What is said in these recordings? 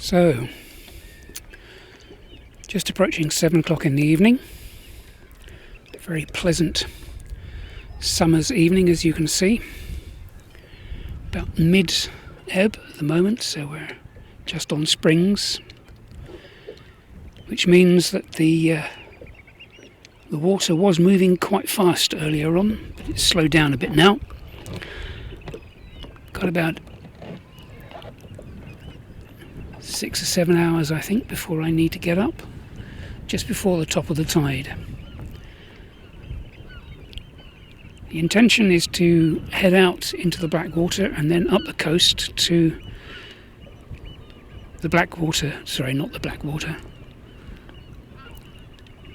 So, just approaching 7 o'clock in the evening. A very pleasant summer's evening, as you can see. About mid-ebb at the moment, so we're just on springs, which means that the water was moving quite fast earlier on, but it's slowed down a bit now. Got about 6 or 7 hours, I think, before I need to get up, just before the top of the tide. The intention is to head out into the Blackwater and then up the coast to the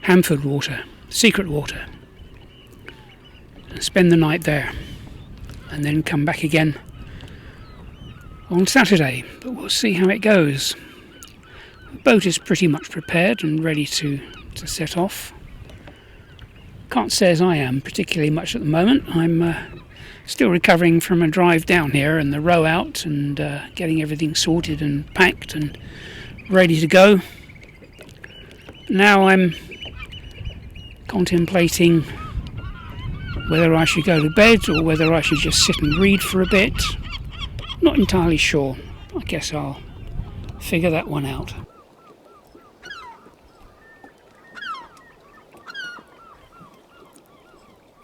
Hamford Water, Secret Water, and spend the night there, and then come back again on Saturday, but we'll see how it goes. The boat is pretty much prepared and ready to set off. Can't say as I am particularly much at the moment. I'm still recovering from a drive down here and the row out and getting everything sorted and packed and ready to go. Now I'm contemplating whether I should go to bed or whether I should just sit and read for a bit. Not entirely sure. I guess I'll figure that one out.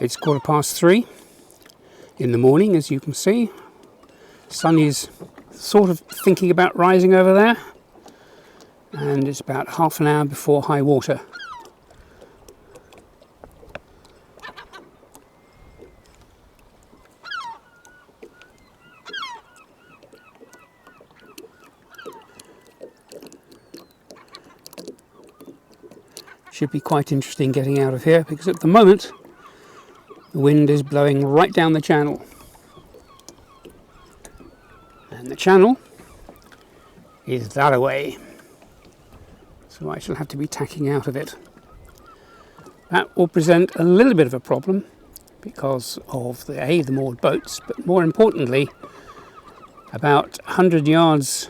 It's 3:15 in the morning, as you can see. Sun is sort of thinking about rising over there, and it's about half an hour before high water. Should be quite interesting getting out of here, because at the moment the wind is blowing right down the channel, and the channel is that away, so I shall have to be tacking out of it. That will present a little bit of a problem because of the moored boats, but more importantly, about 100 yards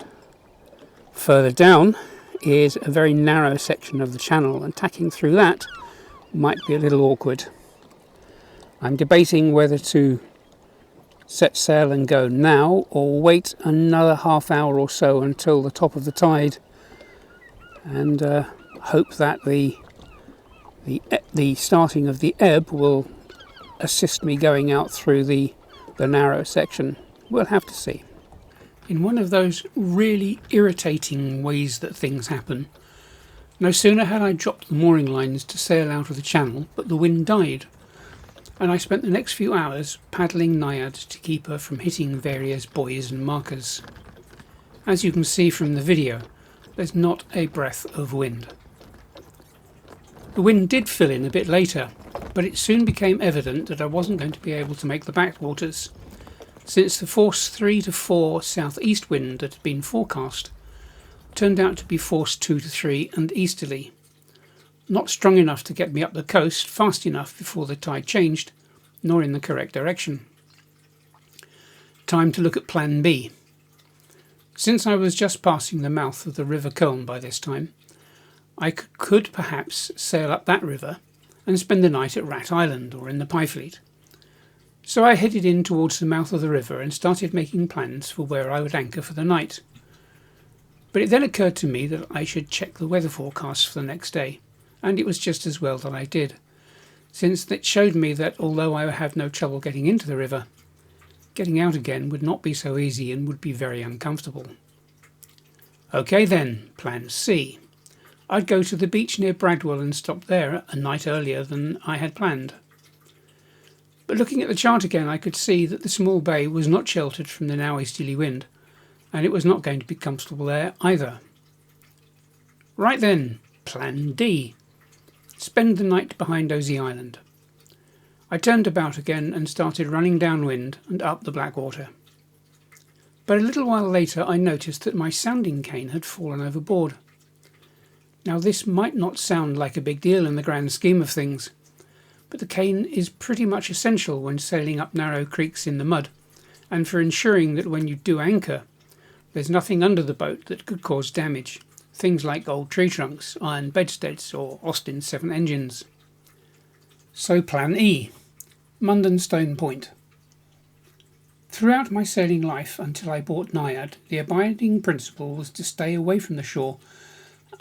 further down is a very narrow section of the channel, and tacking through that might be a little awkward. I'm debating whether to set sail and go now or wait another half hour or so until the top of the tide, and hope that the starting of the ebb will assist me going out through the narrow section. We'll have to see. In one of those really irritating ways that things happen, no sooner had I dropped the mooring lines to sail out of the channel, but the wind died, and I spent the next few hours paddling Naiad to keep her from hitting various buoys and markers. As you can see from the video, there's not a breath of wind. The wind did fill in a bit later, but it soon became evident that I wasn't going to be able to make the backwaters, since the force 3 to 4 southeast wind that had been forecast turned out to be force 2 to 3 and easterly. Not strong enough to get me up the coast fast enough before the tide changed, nor in the correct direction. Time to look at plan B. Since I was just passing the mouth of the River Colne by this time, I could perhaps sail up that river and spend the night at Rat Island or in the Pyfleet. So I headed in towards the mouth of the river and started making plans for where I would anchor for the night. But it then occurred to me that I should check the weather forecast for the next day, and it was just as well that I did, since it showed me that although I would have no trouble getting into the river, getting out again would not be so easy and would be very uncomfortable. Okay then, plan C. I'd go to the beach near Bradwell and stop there a night earlier than I had planned. But looking at the chart again, I could see that the small bay was not sheltered from the now easterly wind, and it was not going to be comfortable there either. Right then, plan D. Spend the night behind Osey Island. I turned about again and started running downwind and up the Blackwater. But a little while later I noticed that my sounding cane had fallen overboard. Now this might not sound like a big deal in the grand scheme of things, but the cane is pretty much essential when sailing up narrow creeks in the mud, and for ensuring that when you do anchor, There's nothing under the boat that could cause damage, things like old tree trunks, iron bedsteads or Austin 7 engines. So plan E, Mundenstone Point. Throughout my sailing life until I bought Naiad, the abiding principle was to stay away from the shore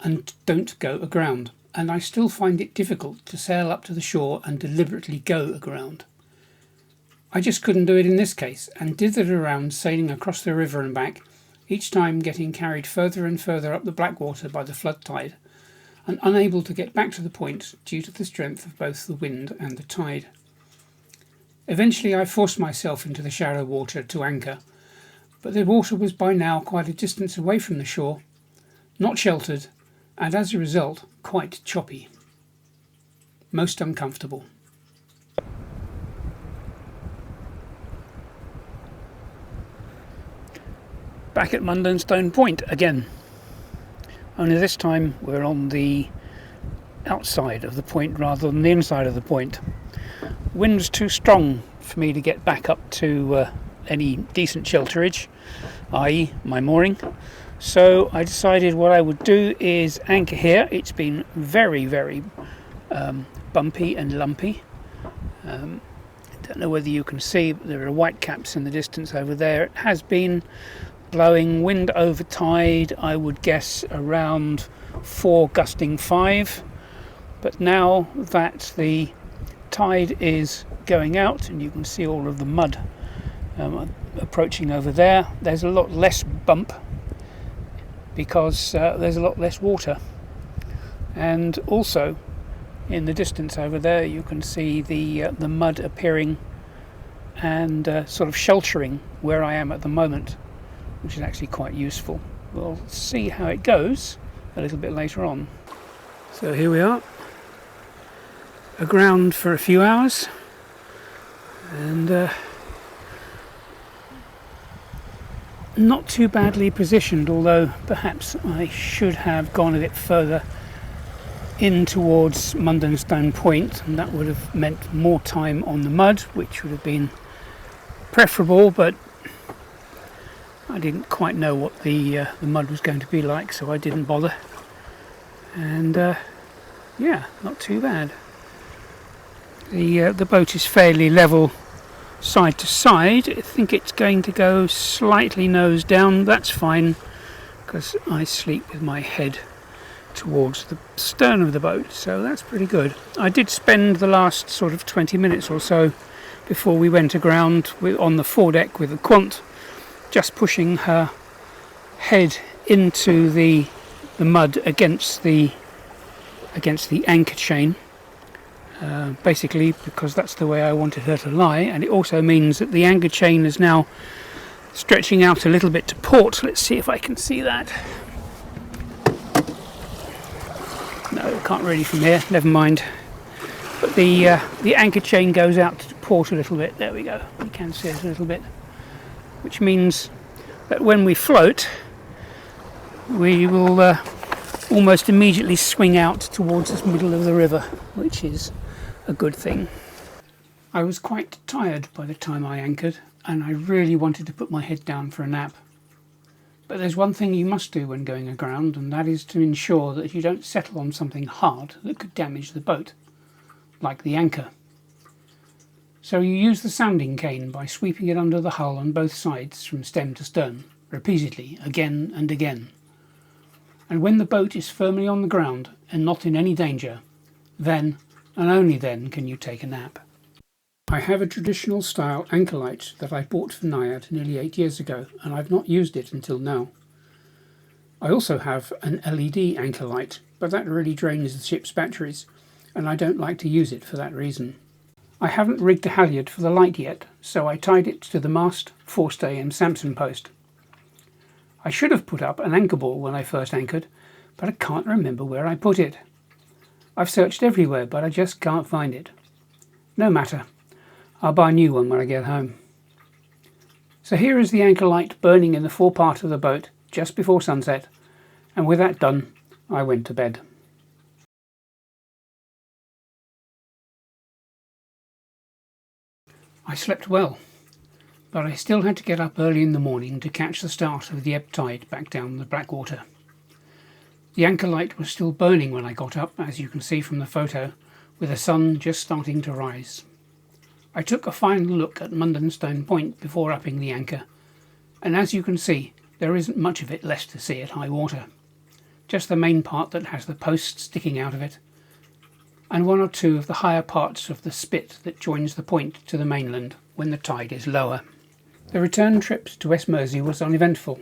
and don't go aground, and I still find it difficult to sail up to the shore and deliberately go aground. I just couldn't do it in this case, and dithered around sailing across the river and back, each time getting carried further and further up the Blackwater by the flood tide, and unable to get back to the point due to the strength of both the wind and the tide. Eventually I forced myself into the shallow water to anchor, but the water was by now quite a distance away from the shore, not sheltered, and as a result quite choppy. Most uncomfortable. Back at Mundenstone Point again, only this time we're on the outside of the point rather than the inside of the point. Wind's too strong for me to get back up to any decent shelterage, i.e. my mooring, so I decided what I would do is anchor here. It's been very bumpy and lumpy. I don't know whether you can see, but there are white caps in the distance over there. It has been blowing wind over tide, I would guess around 4 gusting 5, but now that the tide is going out and you can see all of the mud approaching over there, there's a lot less bump because there's a lot less water. And also in the distance over there you can see the mud appearing and sort of sheltering where I am at the moment, which is actually quite useful. We'll see how it goes a little bit later on. So here we are, aground for a few hours, and not too badly positioned, although perhaps I should have gone a bit further in towards Mundenstone Point, and that would have meant more time on the mud, which would have been preferable, but I didn't quite know what the mud was going to be like, so I didn't bother. And yeah, not too bad. The boat is fairly level side to side. I think it's going to go slightly nose down. That's fine, because I sleep with my head towards the stern of the boat, so that's pretty good. I did spend the last sort of 20 minutes or so before we went aground on the foredeck with the quant, just pushing her head into the mud against the anchor chain, basically because that's the way I wanted her to lie, and it also means that the anchor chain is now stretching out a little bit to port. Let's see if I can see that. No, can't really from here, never mind. But the anchor chain goes out to port a little bit. There we go, you can see it a little bit, which means that when we float we will almost immediately swing out towards the middle of the river, which is a good thing. I was quite tired by the time I anchored, and I really wanted to put my head down for a nap. But there's one thing you must do when going aground, and that is to ensure that you don't settle on something hard that could damage the boat, like the anchor. So you use the sounding cane by sweeping it under the hull on both sides from stem to stern, repeatedly, again and again. And when the boat is firmly on the ground and not in any danger, then, and only then, can you take a nap. I have a traditional style anchor light that I bought for Naiad nearly 8 years ago, and I've not used it until now. I also have an LED anchor light, but that really drains the ship's batteries, and I don't like to use it for that reason. I haven't rigged a halyard for the light yet, so I tied it to the mast, forestay and Samson post. I should have put up an anchor ball when I first anchored, but I can't remember where I put it. I've searched everywhere, but I just can't find it. No matter, I'll buy a new one when I get home. So here is the anchor light burning in the forepart of the boat just before sunset, and with that done, I went to bed. I slept well. but I still had to get up early in the morning to catch the start of the ebb tide back down the Blackwater. The anchor light was still burning when I got up, as you can see from the photo, with the sun just starting to rise. I took a final look at Mundenstone Point before upping the anchor, and as you can see, there isn't much of it left to see at high water. Just the main part that has the posts sticking out of it, and one or two of the higher parts of the spit that joins the point to the mainland when the tide is lower. The return trip to West Mersey was uneventful,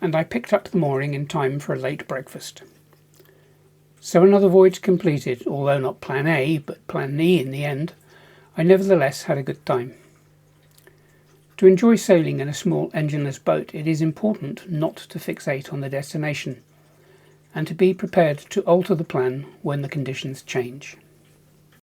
and I picked up the mooring in time for a late breakfast. So another voyage completed, although not Plan A, but Plan E in the end. I nevertheless had a good time. To enjoy sailing in a small engineless boat, it is important not to fixate on the destination, and to be prepared to alter the plan when the conditions change.